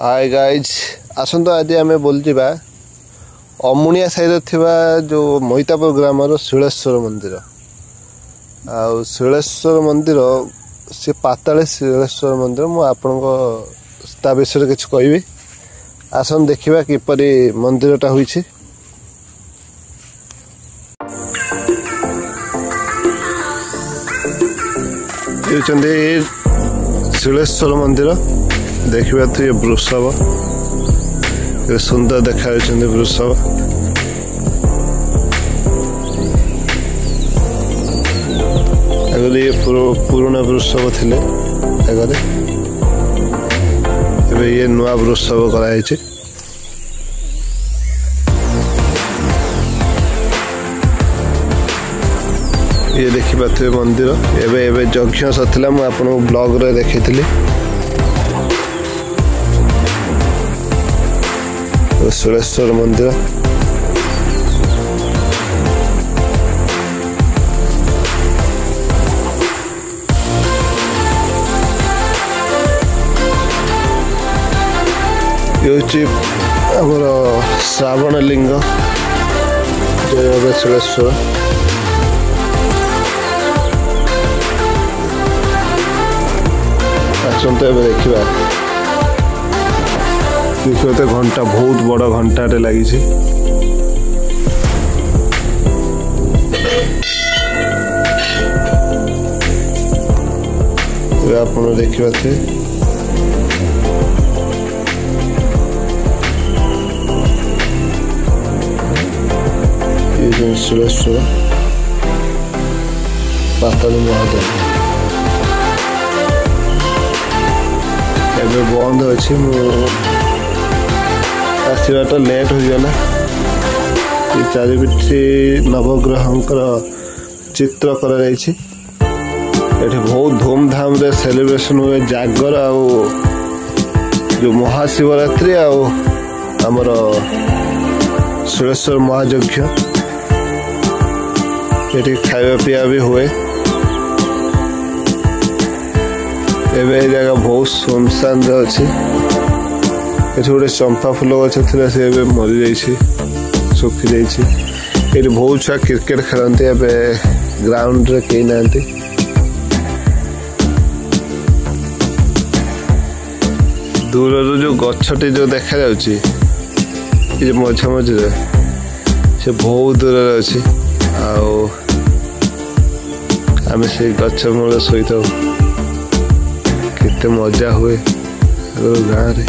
Hi guys आसंता आज आम बोलवा अमुनिया साइड थिबा जो मोहितापुर ग्रामर शिलेश्वर मंदिर शिलेश्वर मंदिर से पाताले शिलेश्वर मंदिर मु आपन विषय किसी कहबी आसन देखा किपरि मंदिरटा होइछि। शिलेश्वर मंदिर देखा तो ये वृषभ सुंदर देखा वृषभ ये पुराना वृषभ थिले ये नुआ वृषभ कराई। ये देखिपे मंदिर एवं यज्ञ सर मुझे आपको ब्लॉग रे देखी शिलेश्वर मंदिर ये आमर श्रावण लिंग जय शिलेश्वर आसंता देखा देखते घंटा बहुत बड़ घंटाटे लगी आप देखा ये शिलेश्वर पाताली महादेव एवं बंद अच्छी आसवाटा लेट होगला। चारिपिठी नवग्रहंकर चित्र कर बहुत धूमधाम रे सेलिब्रेशन हुए जागर जो महाशिवरात्रि आमर शिलेश्वर महायज्ञ ये खावा पीवा भी हुए। एवं जगह बहुत सुनसान अच्छी गोटे चंपा फूल गछ थी मरी जा सुखी जाइए। बहुत छुआ क्रिकेट खेलते एवं ग्राउंड रे कहीं ना दूर जो गछटी जो देखा जा मझा मझे से बहुत दूर अच्छी आम से गछ मूल शोई था केते मजा हुए गाँव रे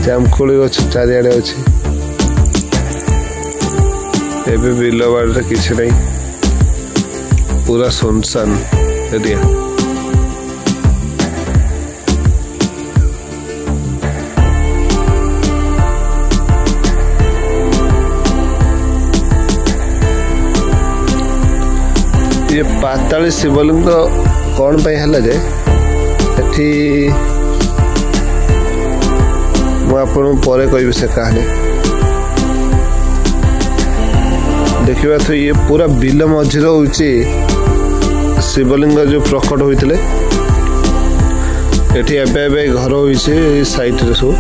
जामकोली गछ चारिआडे अच्छी एवं बिल बाड़ किसी नहीं पूरा सुनसान एरिया। ये पाताली शिवलिंग कौन पे है जे मुझे कह से कहानी देखा तो ये पूरा बिल मझिर हूँ शिवलिंग जो प्रकट होते ये घर हो साइट रे सब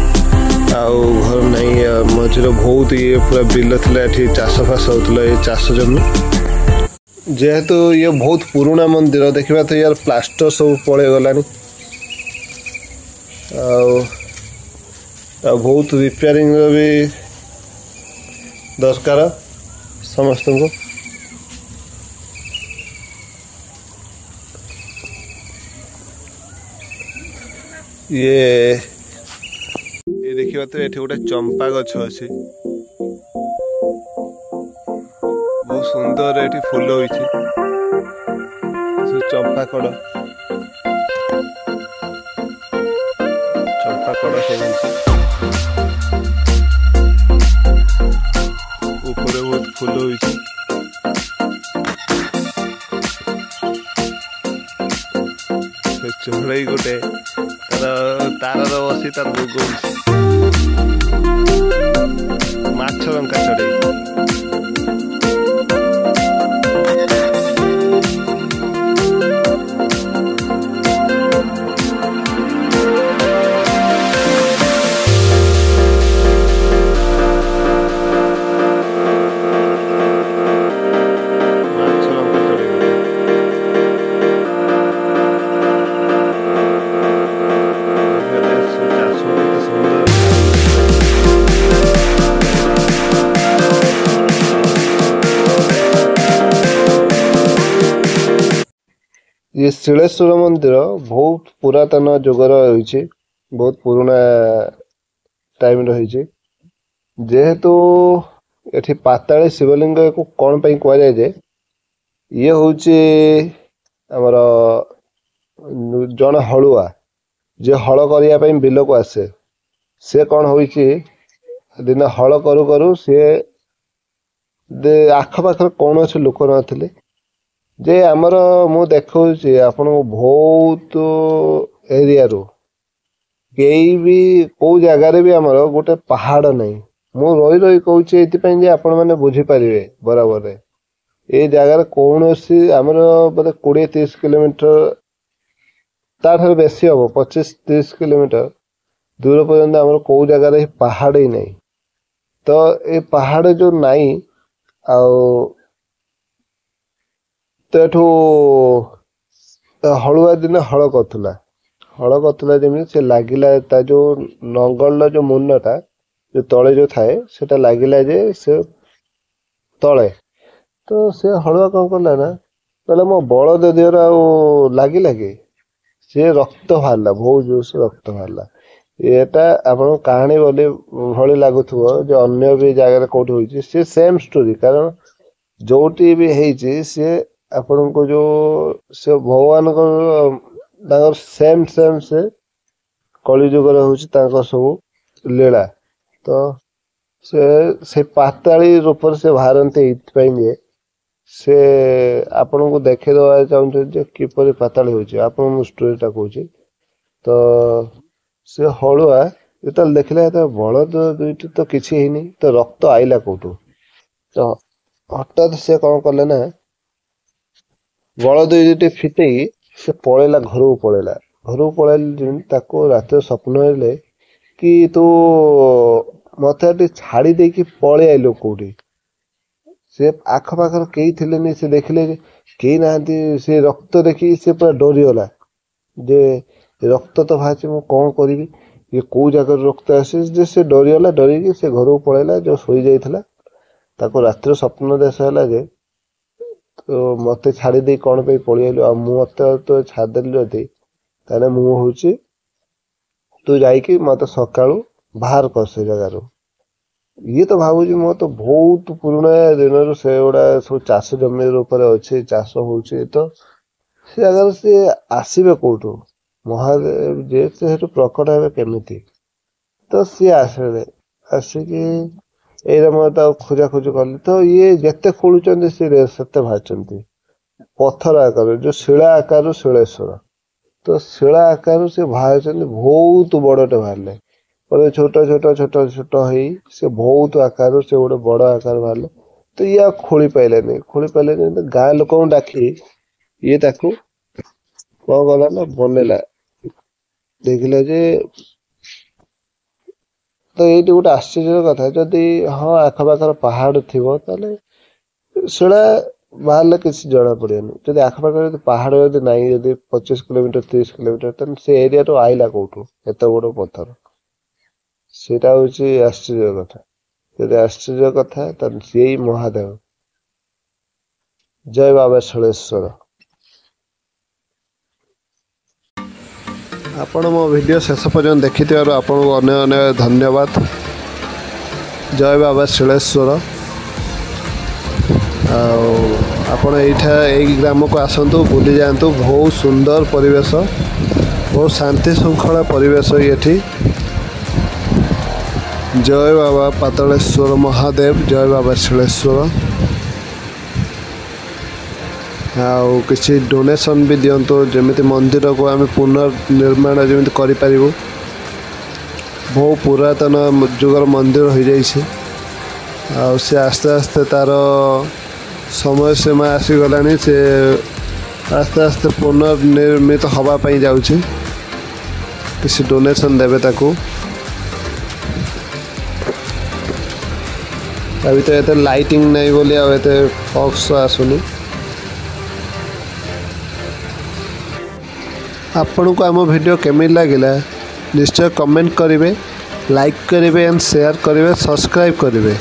घर नहीं मझिर बहुत ये पूरा बिल थी चाष फास होता ये चाष जमी जेहेतु ये बहुत पुराना मंदिर देखा तो यार प्लास्टर सब पड़े गलानी बहुत रिपेयरिंग भी दरकार समस्त को। ये देखा तो ये गोटे चंपा गछ अच्छे बहुत सुंदर ये फूल हो चंपा कड़ सब ऊपर बहुत फूल हो चढ़ई गोटे तार बसी तार भोग माछ लंका चढ़ई ये शिलेश्वर मंदिर बहुत पुरातन जुगर होइछि बहुत पुराना टाइम रही जेहेतु एठी पाताली शिवलिंग को कौन पई कह जाए जे ये होउछि हमर जन हलुआ जे हल करिया पई बिल को आसे से कौन होइछि दिन हल करू करू से आख पाखर कौन लोक नथिले जे आमर मु देखौछि आपन बहुत एरिया रो कई भी को जगार भी आमर गोटे पहाड़ नहीं मु रही रही कहूँ ये आपण मैंने बुझीपारे बराबर ये जगार कौन सी आमर बोले 20-30 किलोमीटर तार बेसी हम 25-30 किलोमीटर दूर पर्यंत आमर कौ जगार पहाड़ ही नहीं तो ये पहाड़ जो नहीं तो एठू हलुआ दिन हल करुला जमी से लगिला जो नंगल जो मुंडटा जो तले जो थाए सेटा लगिला जे से तले तो से हलुआ कौन कला ना कहला मो बलद देहर लगे लगे से रक्त बाहरला बहुत जोर से रक्त बाहरला एटा आपन कहानी बोले भली लगुथबो जो अन्य भी जगह कोठी होइछि से सेम स्टोरी कारण जोटी भी हेइछि से आपन को जो से भगवान को सेम से कलिजुग होता सब लीला तो से पाताली रूप से बाहरते से आपण को देखे दवा चाहते किपर पाताली हो स्टोरीटा कहूँ तो से हलुआ जो देखला बलद दुईटी तो किसी है तो रक्त आईला कौटू तो हठात से कौन कले ना बलद दुईटी फिटई से पलैला घर को पलैल ताको रात स्वप्न ले कि तू मत छाड़ी दे कि पलि आइलु कौटी से आख पाखर कई थिलेनी से देखले कई ना से रक्त देखी से पूरा डरीगला जे रक्त तो बाहर मु कौन करी ये कौ जगह रक्त आसे जे से डरीगला डरिकी से घर को पलैला जो सोई जाइथिला ताको रात्र स्वप्न देश है जे तो मत छाड़ी दे कौन पे पलि आइलु आ मत तो छाड़देली जदि ताने मु होउची तू जाइकी मत सकाळू बाहर कर से जगार ये तो भावुची मो तो बहुत पुराना दिन से गुड़ा सब चाष जमी अच्छे चाष हो तो से जगह से आसबे कौटू महादेव जे से प्रकट हे केमिति तो सी आसले आसिकी मैं खोजा खोजी कली तो ये जिते खोलुं सी से बाहर पत्थर आकार जो शिला आकार शिलेश्वर तो शिला आकार से बाहर बहुत बड़टे बाहर छोट छोट छोट छोट हो से बहुत आकार से गोटे बड़ आकार बाहर तो ये खोली पाइले तो गाँ लोक डाकी ये ताकू कौन कला ना बनला देखला जे तो ये गोटे आश्चर्य कथा जदि हाँ आखपाखर पहाड़ थी शिला बाहर किसी जना पड़ेनि जब आखपाख पहाड़ जब ना 25 किलोमीटर 30 किलोमीटर तो से एरिया तो आईला कौटू एत बड़ पत्थर सेटा हूँ आश्चर्य कथा जब आश्चर्य कथा तो सी महादेव जय बाबा शिलेश्वर आपण मो वीडियो शेष पर्यंत देखि आपन को अनेक अनेक धन्यवाद जय बाबा शिलेश्वर आपण यही ग्राम को आसतु बुली जातु बहुत सुंदर परिवेश बहुत शांति श्रृंखला परिवेश ये जय बाबा पातालेश्वर महादेव जय बाबा शिलेश्वर आउ किसी डोनेशन भी दिंतु जमी मंदिर को आम पुनर्निर्माण जमी कर बहुत पुरातन जुगर मंदिर हो जाइए से आस्ते आस्ते तार समय सीमा आसीगला से आस्ते आस्ते पुनर्निर्मित हवापाई जाऊँगी किसी डोनेशन देवे ताकू अभी तो ये लाइटिंग नहीं बोली आते फॉक्स आसुनी आपण को आम वीडियो केमी लगिला निश्चय कमेंट करेंगे लाइक करेंगे एंड शेयर करेंगे सब्सक्राइब करेंगे।